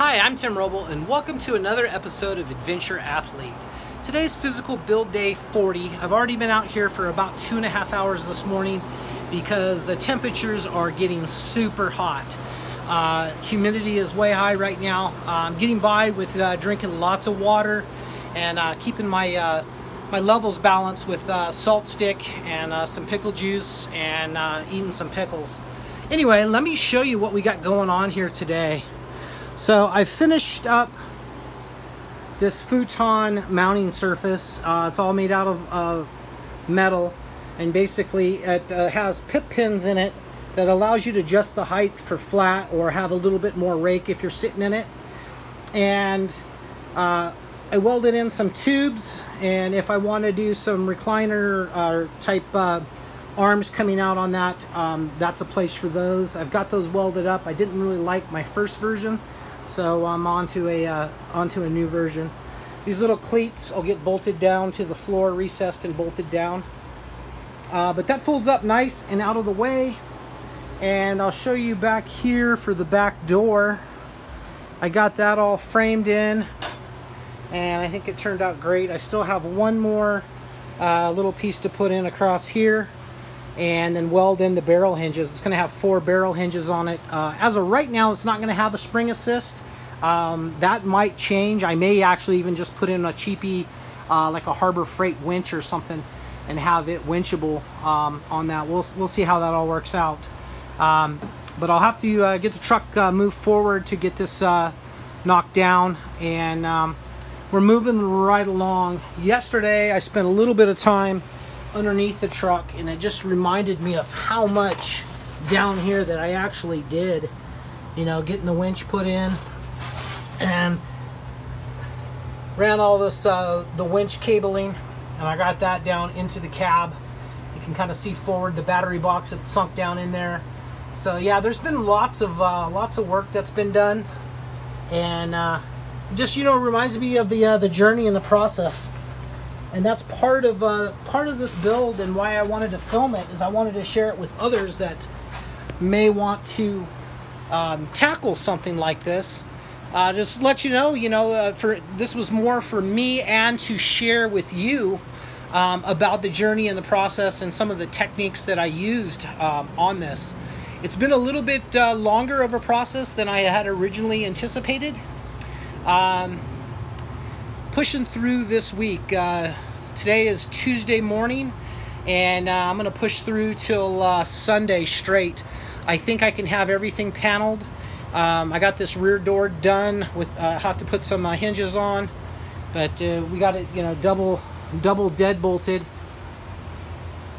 Hi, I'm Tim Roble, and welcome to another episode of Adventure Athlete. Today's physical build day 40. I've already been out here for about 2.5 hours this morning because the temperatures are getting super hot. Humidity is way high right now. I'm getting by with drinking lots of water and keeping my my levels balanced with salt stick and some pickle juice and eating some pickles. Anyway, let me show you what we got going on here today. So I finished up this futon mounting surface. It's all made out of metal, and basically it has pip pins in it that allows you to adjust the height for flat or have a little bit more rake if you're sitting in it. And I welded in some tubes, and if I want to do some recliner type arms coming out on that, that's a place for those. I've got those welded up. I didn't really like my first version, so I'm onto a new version. These little cleats will get bolted down to the floor, recessed and bolted down. But that folds up nice and out of the way. And I'll show you back here for the back door. I got that all framed in, and I think it turned out great. I still have one more little piece to put in across here, and then weld in the barrel hinges. It's going to have 4 barrel hinges on it. As of right now, it's not going to have a spring assist. That might change. I may actually even just put in a cheapy like a Harbor Freight winch or something and have it winchable on that. We'll see how that all works out. But I'll have to get the truck moved forward to get this knocked down, and we're moving right along. Yesterday I spent a little bit of time underneath the truck, and it just reminded me of how much down here that I actually did. You know, getting the winch put in, and ran all this the winch cabling, and I got that down into the cab. You can kind of see forward the battery box that's sunk down in there. So yeah, there's been lots of work that's been done, and just, you know, reminds me of the journey and the process. And that's part of this build, and why I wanted to film it is I wanted to share it with others that may want to tackle something like this. Just let you know, this was more for me and to share with you about the journey and the process and some of the techniques that I used on this. It's been a little bit longer of a process than I had originally anticipated. Pushing through this week. Today is Tuesday morning, and I'm going to push through till Sunday straight. I think I can have everything paneled. I got this rear door done with have to put some hinges on, but we got it, you know, double dead bolted,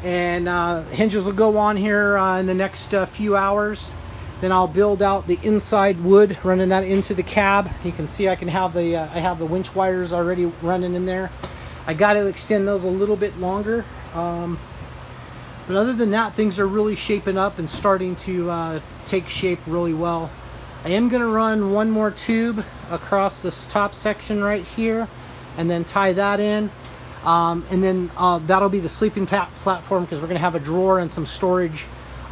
and hinges will go on here in the next few hours. Then I'll build out the inside wood, running that into the cab. You can see I can have I have the winch wires already running in there. I got to extend those a little bit longer, but other than that, things are really shaping up and starting to take shape really well. I am going to run one more tube across this top section right here, and then tie that in, and then that'll be the sleeping platform, because we're going to have a drawer and some storage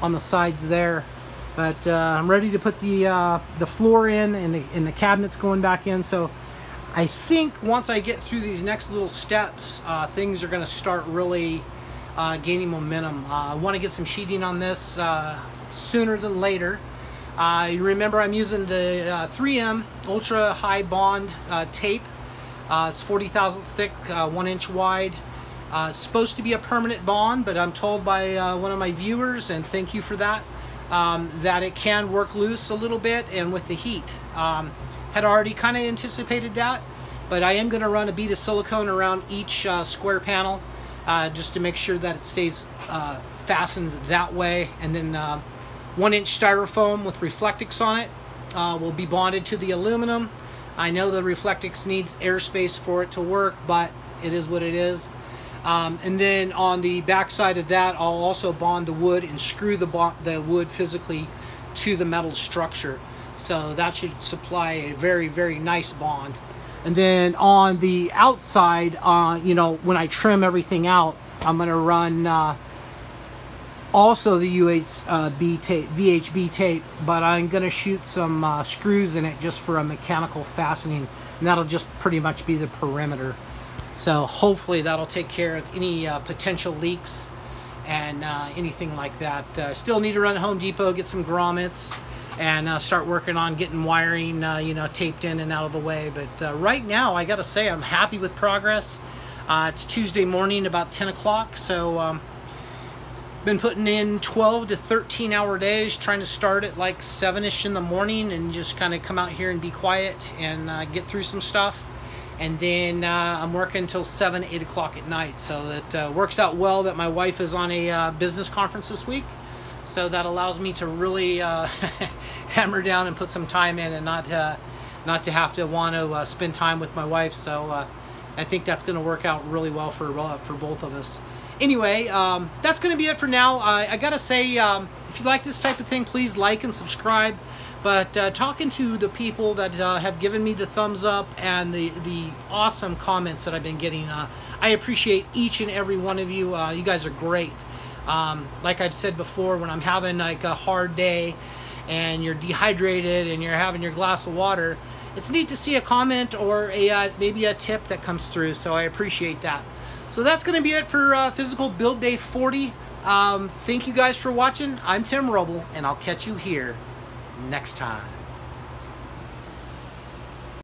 on the sides there. But I'm ready to put the floor in, and the cabinets going back in. So I think once I get through these next little steps, things are going to start really gaining momentum. I want to get some sheeting on this sooner than later. You remember I'm using the 3M ultra high bond tape. It's 40 thousandths thick, 1 inch wide. It's supposed to be a permanent bond, but I'm told by one of my viewers, and thank you for that, that it can work loose a little bit and with the heat. Had already kind of anticipated that, but I am going to run a bead of silicone around each square panel just to make sure that it stays fastened that way. And then 1 inch styrofoam with Reflectix on it will be bonded to the aluminum. I know the Reflectix needs airspace for it to work, but it is what it is. And then on the back side of that, I'll also bond the wood and screw the wood physically to the metal structure. So that should supply a very, very nice bond. And then on the outside, you know, when I trim everything out, I'm going to run also the VHB tape, but I'm going to shoot some screws in it just for a mechanical fastening, and that'll just pretty much be the perimeter. So hopefully that'll take care of any potential leaks and anything like that. Still need to run to Home Depot, get some grommets, and start working on getting wiring taped in and out of the way. But right now, I gotta say, I'm happy with progress. It's Tuesday morning, about 10 o'clock, so been putting in 12 to 13 hour days, trying to start at like 7ish in the morning and just kind of come out here and be quiet and get through some stuff. And then I'm working until 7, 8 o'clock at night. So that works out well that my wife is on a business conference this week. So that allows me to really hammer down and put some time in, and not to have to want to spend time with my wife. So I think that's going to work out really well for both of us. Anyway, that's going to be it for now. I got to say, if you like this type of thing, please like and subscribe. But talking to the people that have given me the thumbs up and the awesome comments that I've been getting, I appreciate each and every one of you. You guys are great. Like I've said before, when I'm having like a hard day and you're dehydrated and you're having your glass of water, it's neat to see a comment or maybe a tip that comes through. So I appreciate that. So that's going to be it for Physical Build Day 40. Thank you guys for watching. I'm Tim Roble, and I'll catch you here next time.